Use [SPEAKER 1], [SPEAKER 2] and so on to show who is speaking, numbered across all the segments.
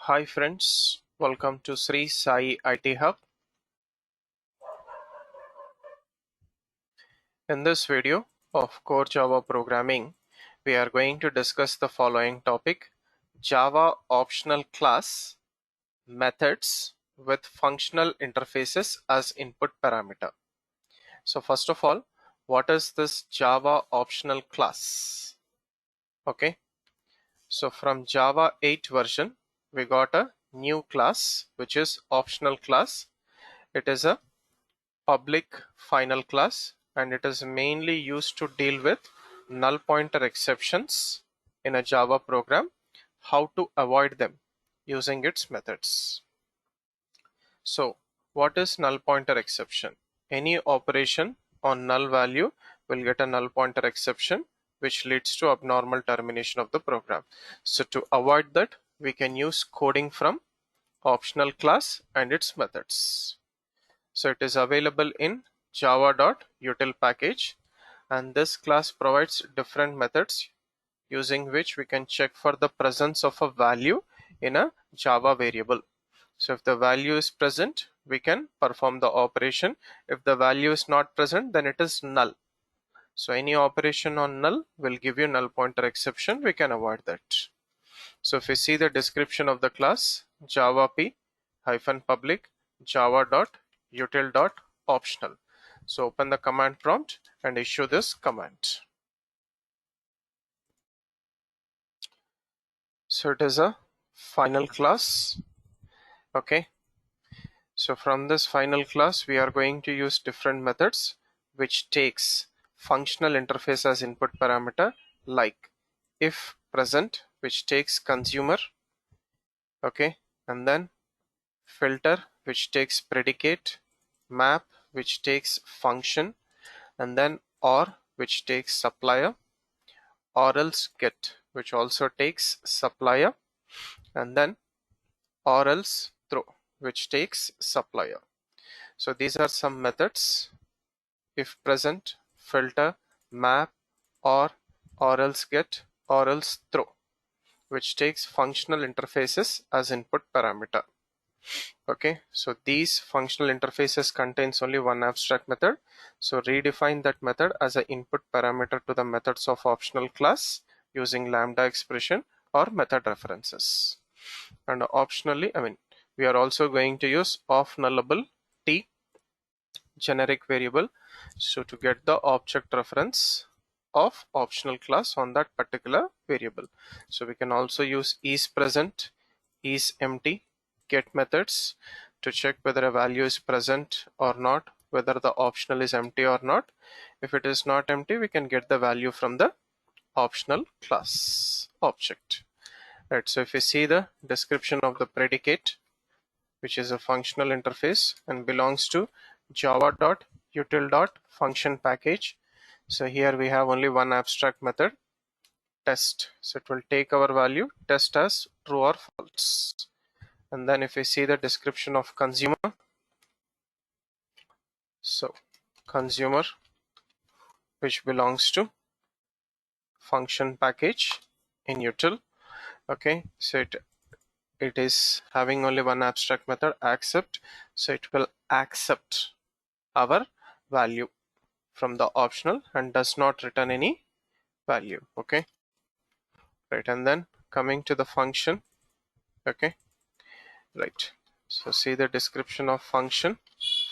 [SPEAKER 1] Hi friends, welcome to Srisai IT Hub. In this video of Core Java Programming, we are going to discuss the following topic: Java optional class methods with functional interfaces as input parameter. So first of all, what is this Java optional class? Okay, so from Java 8 version, we got a new class which is optional class. It is a public final class and it is mainly used to deal with null pointer exceptions in a Java program, how to avoid them using its methods. So what is null pointer exception? Any operation on null value will get a null pointer exception which leads to abnormal termination of the program. So to avoid that, we can use coding from optional class and its methods. So it is available in java.util package, and this class provides different methods using which we can check for the presence of a value in a Java variable. So if the value is present, we can perform the operation. If the value is not present, then it is null. So any operation on null will give you null pointer exception. We can avoid that. So if we see the description of the class, java p -public java.util.Optional. So open the command prompt and issue this command. So it is a final class. Okay. So from this final class, we are going to use different methods which takes functional interface as input parameter, like ifPresent, which takes consumer. Okay. And then filter, which takes predicate, map, which takes function, and then or, which takes supplier, orElseGet, which also takes supplier, and then orElseThrow, which takes supplier. So these are some methods: ifPresent, filter, map, or, orElseGet, orElseThrow, which takes functional interfaces as input parameter. Okay, so these functional interfaces contains only one abstract method. So redefine that method as an input parameter to the methods of optional class using lambda expression or method references. And optionally, we are also going to use of nullable t generic variable, so to get the object reference of optional class on that particular variable. So we can also use isPresent, isEmpty, get methods to check whether a value is present or not, whether the optional is empty or not. If it is not empty, we can get the value from the optional class object. Right, so if you see the description of the predicate, which is a functional interface and belongs to java.util.function package. So here we have only one abstract method, test. So it will take our value test as true or false. And then if we see the description of consumer, so consumer, which belongs to function package in util. Okay, so it is having only one abstract method, accept. So it will accept our value from the optional and does not return any value. Okay, right, and then coming to the function. Okay, right, so see the description of function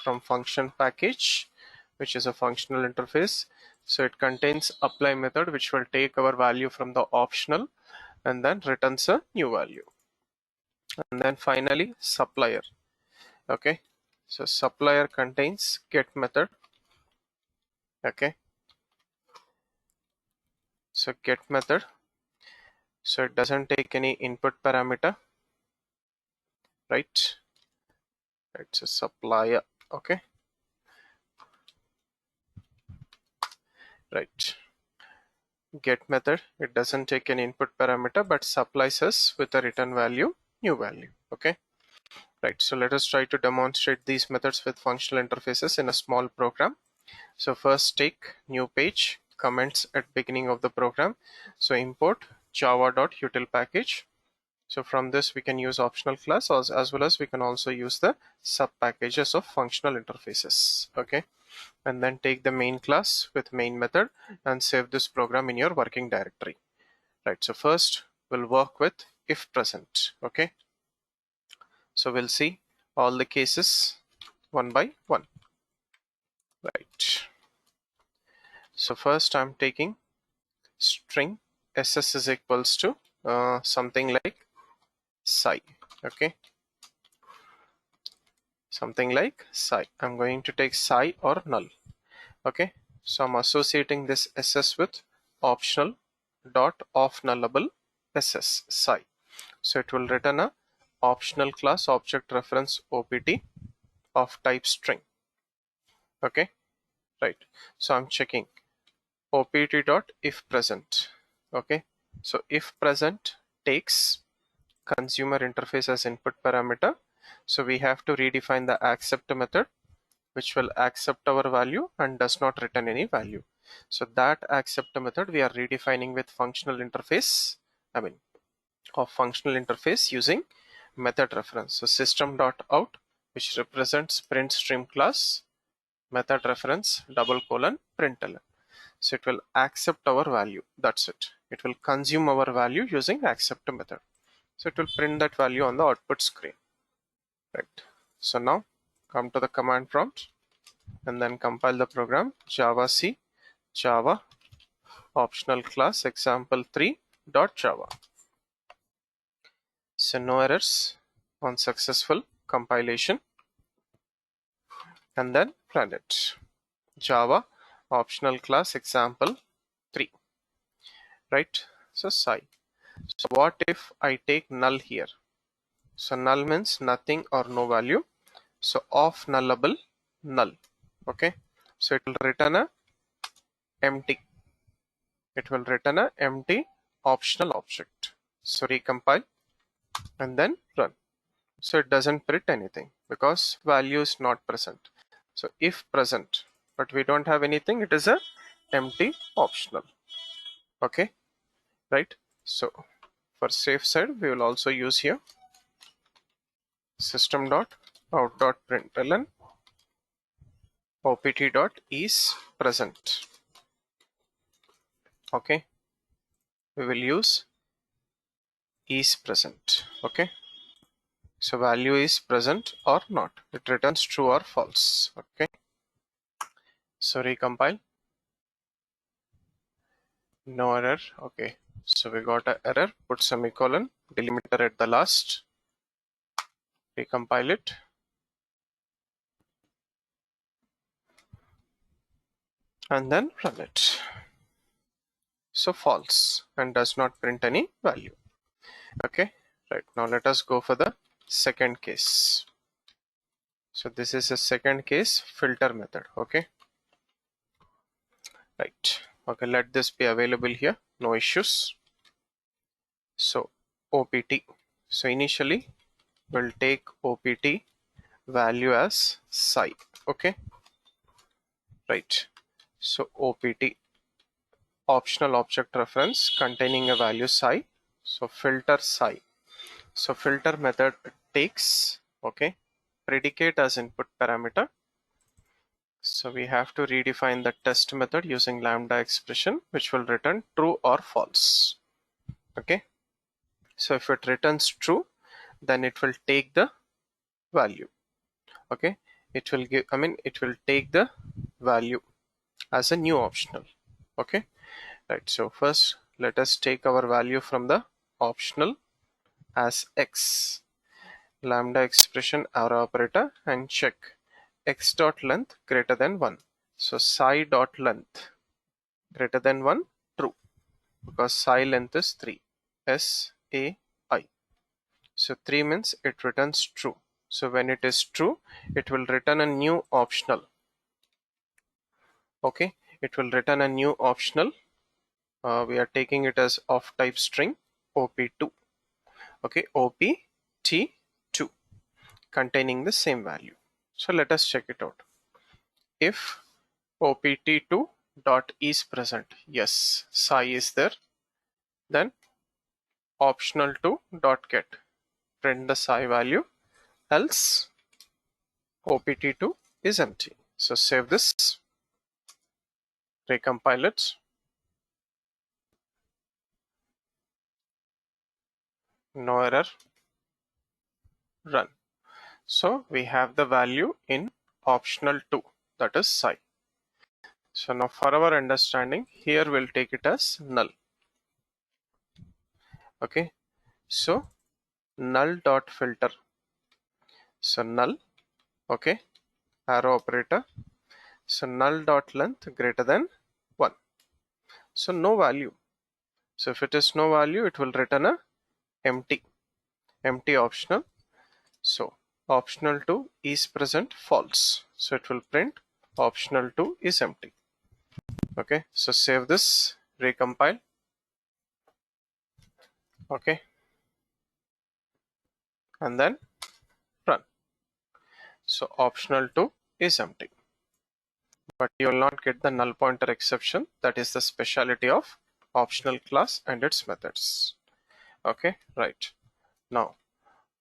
[SPEAKER 1] from function package, which is a functional interface. So it contains apply method, which will take our value from the optional and then returns a new value. And then finally supplier. Okay, so supplier contains get method. Okay, so get method, so it doesn't take any input parameter, right? It's a supplier. Okay, right, get method, it doesn't take an input parameter but supplies us with a return value, new value. Okay, right, so let us try to demonstrate these methods with functional interfaces in a small program. So first take new page, comments at beginning of the program. So import java.util package. So from this we can use optional class, as well as we can also use the sub packages of functional interfaces. Okay, and then take the main class with main method and save this program in your working directory. Right, so first we'll work with if present. Okay, so we'll see all the cases one by one. Right, so first I'm taking string ss is equals to something like psi. Okay, something like psi. I'm going to take psi or null. Okay, so I'm associating this ss with optional dot off nullable ss psi. So it will return a optional class object reference opt of type string. Okay, right, so I'm checking opt dot if present. Okay, so if present takes consumer interface as input parameter, so we have to redefine the accept method, which will accept our value and does not return any value. So that accept method we are redefining with functional interface, of functional interface using method reference. So system.out, which represents print stream class, method reference :println. So it will accept our value. That's it. It will consume our value using accept method. So it will print that value on the output screen. Right. So now come to the command prompt and then compile the program javac java optional class example3.java. So no errors on successful compilation, and then run it. Java optional class example3. Right, so psi. So what if I take null here? So null means nothing or no value, so off nullable null. Okay, so it will return a empty. It will return a empty optional object. So recompile and then run. So it doesn't print anything because value is not present. So if present but we don't have anything, it is a empty optional. Okay, right, so for safe side we will also use here system.out.println opt.isPresent. Okay, we will use isPresent. Okay, so value is present or not, it returns true or false. Okay, so recompile, no error. Okay, so we got an error, put semicolon, delimiter at the last, recompile it, and then run it. So false and does not print any value. Okay, right, now let us go for the second case. So this is a second case filter method. Okay, right, okay, let this be available here, no issues. So opt, so initially we'll take opt value as psi. Okay, right, so opt optional object reference containing a value psi, so filter psi. So filter method takes, okay, predicate as input parameter. So we have to redefine the test method using lambda expression, which will return true or false. Okay, so if it returns true, then it will take the value. Okay, it will give, it will take the value as a new optional. Okay, right, so first let us take our value from the optional as x, lambda expression arrow operator, and check x dot length greater than 1. So psi dot length greater than 1, true, because psi length is 3, SAI. So 3 means it returns true. So when it is true, it will return a new optional. Okay, it will return a new optional. We are taking it as of type string op2. Okay, opt2 containing the same value. So let us check it out. If opt2 dot is present, yes, psi is there, then optional2 dot get, print the psi value, else opt2 is empty. So save this, recompile it, no error, run. So we have the value in optional2, that is psi. So now for our understanding, here we'll take it as null. Okay, so null dot filter. So null, okay, arrow operator. So null dot length greater than 1. So no value. So if it is no value, it will return a empty optional. So optional2 is present false. So it will print optional2 is empty. Okay, so save this, recompile. Okay, and then run. So optional2 is empty, but you will not get the null pointer exception. That is the speciality of optional class and its methods. Okay, right. Now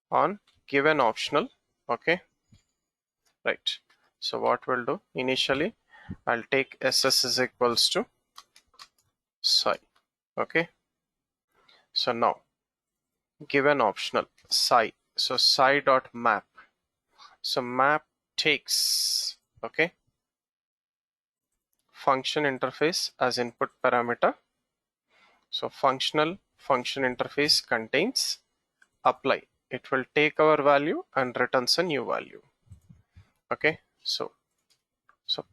[SPEAKER 1] on given optional, okay, right. So what we'll do initially, I'll take ss is equals to psi. Okay, so now given optional psi. So psi dot map. So map takes, okay, function interface as input parameter. So function interface contains apply. It will take our value and returns a new value. Okay, so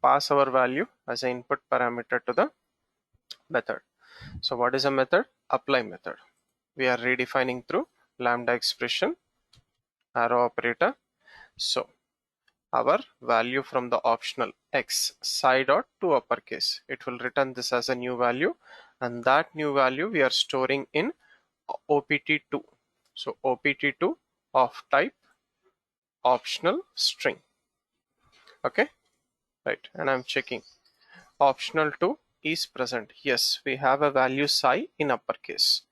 [SPEAKER 1] pass our value as an input parameter to the method. So what is a method? Apply method. We are redefining through lambda expression, arrow operator. So our value from the optional x psi dot to uppercase, it will return this as a new value, and that new value we are storing in opt2. So opt2 of type optional string. Okay, right, and I'm checking optional2 is present. Yes, we have a value psi in uppercase.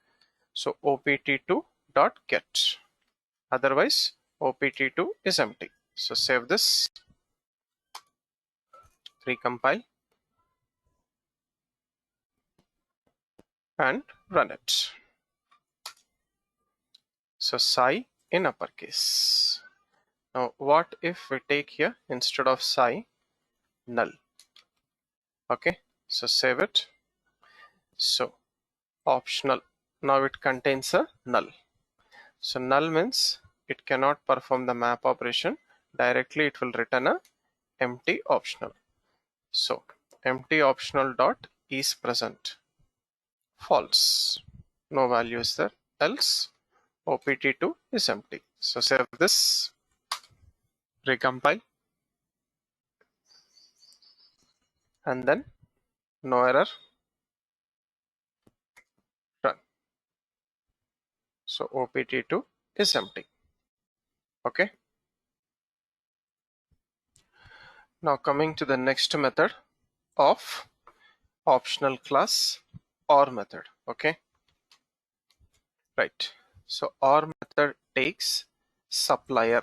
[SPEAKER 1] So opt2 dot get, otherwise opt2 is empty. So save this, recompile and run it. So psi in uppercase. Now what if we take here instead of psi null? Okay, so save it. So optional, now it contains a null. So null means it cannot perform the map operation directly, it will return a empty optional. So empty optional dot is present false, no value is there, else opt2 is empty. So save this, recompile, and then no error, run. So opt2 is empty. Okay, now coming to the next method of optional class, or method. Okay, right. So or method takes supplier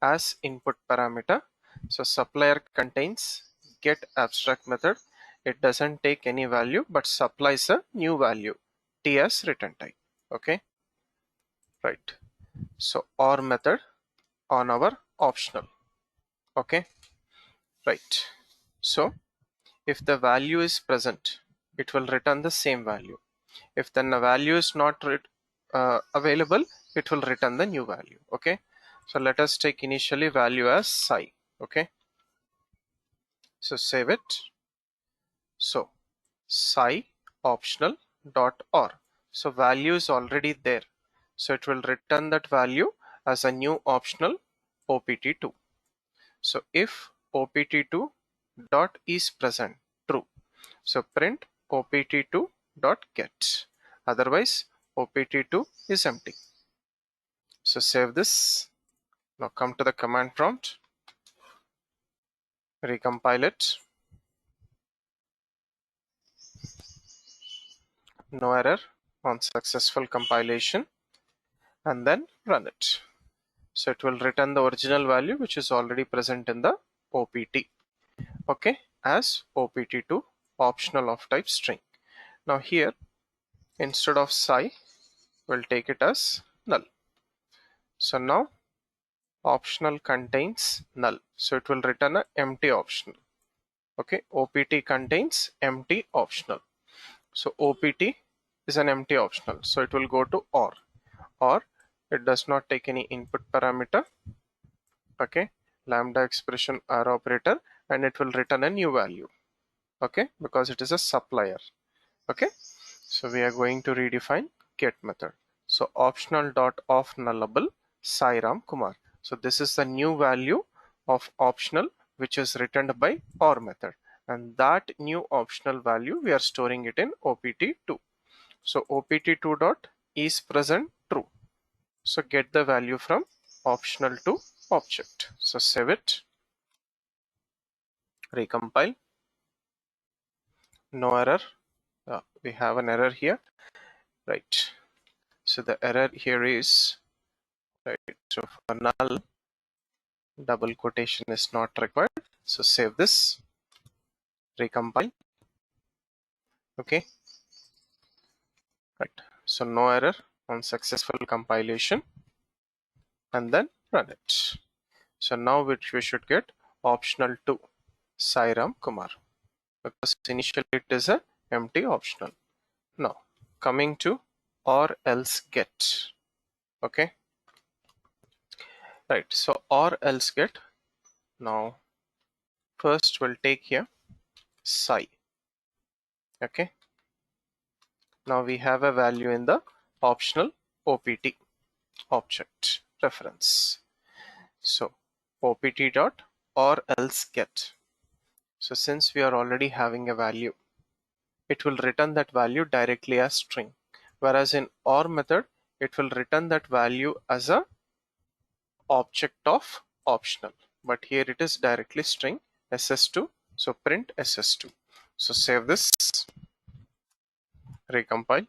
[SPEAKER 1] as input parameter. So supplier contains get abstract method. It doesn't take any value but supplies a new value t as return type. Okay, right. So or method on our optional. Okay, right. So if the value is present, it will return the same value. If then the value is not available, it will return the new value. Okay, so let us take initially value as psi. Okay, so save it. So psi optional dot or. So value is already there, so it will return that value as a new optional opt2. So if opt2 dot is present true, so print opt2 dot get, otherwise opt2 is empty. So save this. Now come to the command prompt, recompile it, no error, on successful compilation, and then run it. So it will return the original value which is already present in the OPT, okay, as OPT2 optional of type string. Now here, instead of psi, we'll take it as null. So now optional contains null, so it will return an empty optional. Okay, OPT contains empty optional. So OPT is an empty optional, so it will go to or it does not take any input parameter, okay, lambda expression R operator, and it will return a new value, okay, because it is a supplier. Okay, so we are going to redefine get method. So optional dot of nullable Sairam Kumar. So this is the new value of optional which is returned by or method, and that new optional value we are storing it in OPT2. So OPT2 dot is present true. So get the value from optional to object. So save it, recompile, no error. We have an error here, right? So the error here is, right, so for null, double quotation is not required. So save this, recompile, okay, right. So no error on successful compilation, and then run it. So now we should get optional 2 Sairam Kumar, because initially it is a empty optional. Now coming to orElseGet, okay, right. So orElseGet, now first we'll take here psi, okay. Now we have a value in the optional OPT object reference. So OPT dot or else get. So since we are already having a value, it will return that value directly as string. Whereas in OR method, it will return that value as a object of optional. But here it is directly string ss2. So print ss2. So save this, recompile.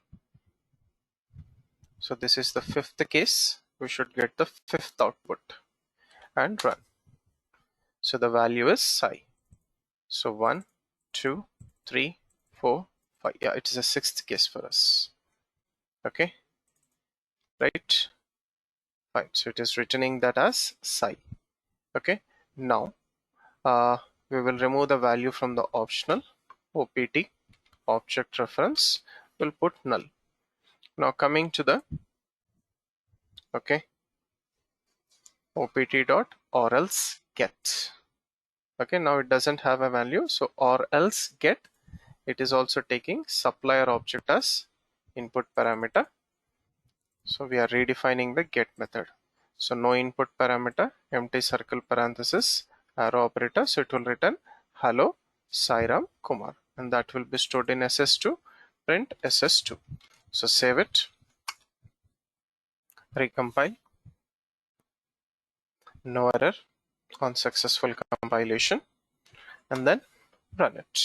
[SPEAKER 1] So this is the fifth case. We should get the fifth output and run. So the value is psi. So 1, 2, 3, 4, 5. Yeah, it is a sixth case for us. Okay, right. Fine. So it is returning that as psi. Okay. Now we will remove the value from the optional OPT object reference. We'll put null. Now coming to the, okay, OPT dot or else get. Okay, now it doesn't have a value, so or else get, it is also taking supplier object as input parameter. So we are redefining the get method. So no input parameter, empty circle parenthesis, arrow operator. So it will return hello Sairam Kumar, and that will be stored in ss2, print ss2. So save it, recompile, no error on successful compilation, and then run it.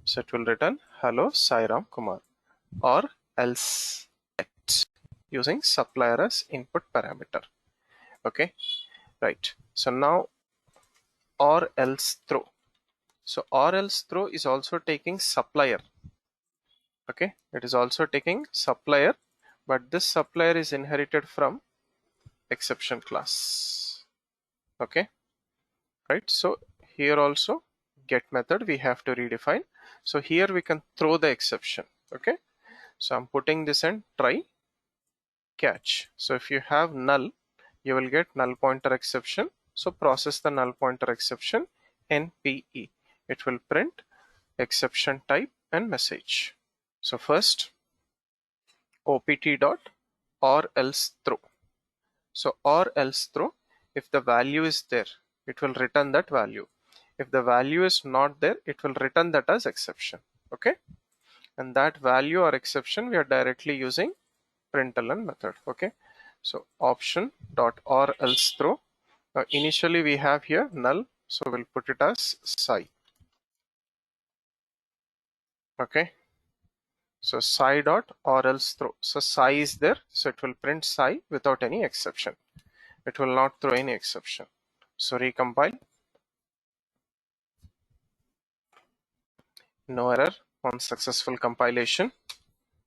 [SPEAKER 1] So it will return hello Sairam Kumar or else get using supplier as input parameter. Okay, right. So now or else throw. So or else throw is also taking supplier. Okay, it is also taking supplier, but this supplier is inherited from exception class. Okay, right. So here also get method we have to redefine. So here we can throw the exception. Okay, so I'm putting this in try catch. So if you have null, you will get null pointer exception. So process the null pointer exception NPE. It will print exception type and message. So first OPT dot or else throw. So or else throw, if the value is there, it will return that value. If the value is not there, it will return that as exception. Okay, and that value or exception we are directly using println method. Okay, so option dot or else throw. Now initially we have here null, so we'll put it as psi. Okay, So Sai dot orElseThrow. So Sai is there, so it will print Sai without any exception. It will not throw any exception. So recompile. No error on successful compilation,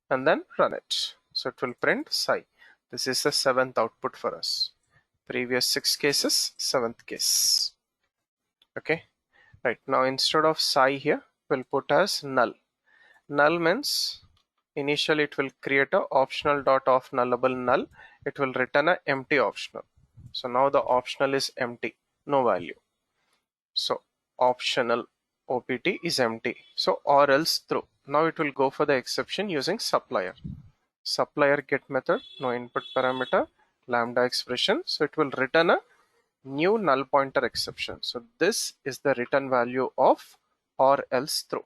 [SPEAKER 1] and then run it. So it will print Sai. This is the 7th output for us. Previous 6 cases, 7th case. Okay. Right, now instead of Sai here, we'll put as null. Null means initially it will create a optional dot of nullable null. It will return a empty optional. So now the optional is empty, no value. So optional opt is empty. So orElseThrow. Now it will go for the exception using supplier. Supplier get method, no input parameter, lambda expression. So it will return a new null pointer exception. So this is the return value of orElseThrow.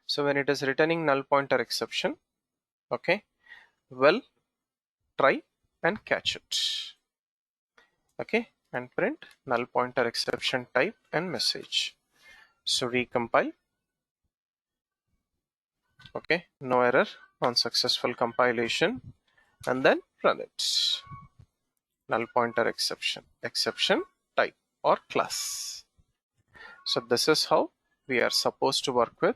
[SPEAKER 1] So when it is returning null pointer exception, okay, well, try and catch it. Okay, and print null pointer exception type and message. So recompile. Okay, no error on successful compilation, and then run it. Null pointer exception type or class. So this is how we are supposed to work with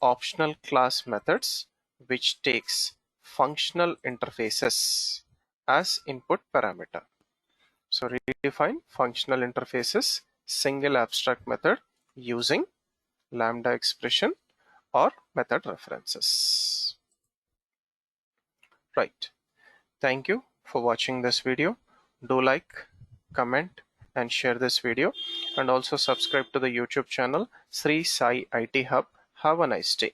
[SPEAKER 1] optional class methods, which takes functional interfaces as input parameter. So redefine functional interfaces single abstract method using lambda expression or method references. Right. Thank you for watching this video. Do like, comment, and share this video, and also subscribe to the YouTube channel Sri Sai IT Hub. Have a nice day.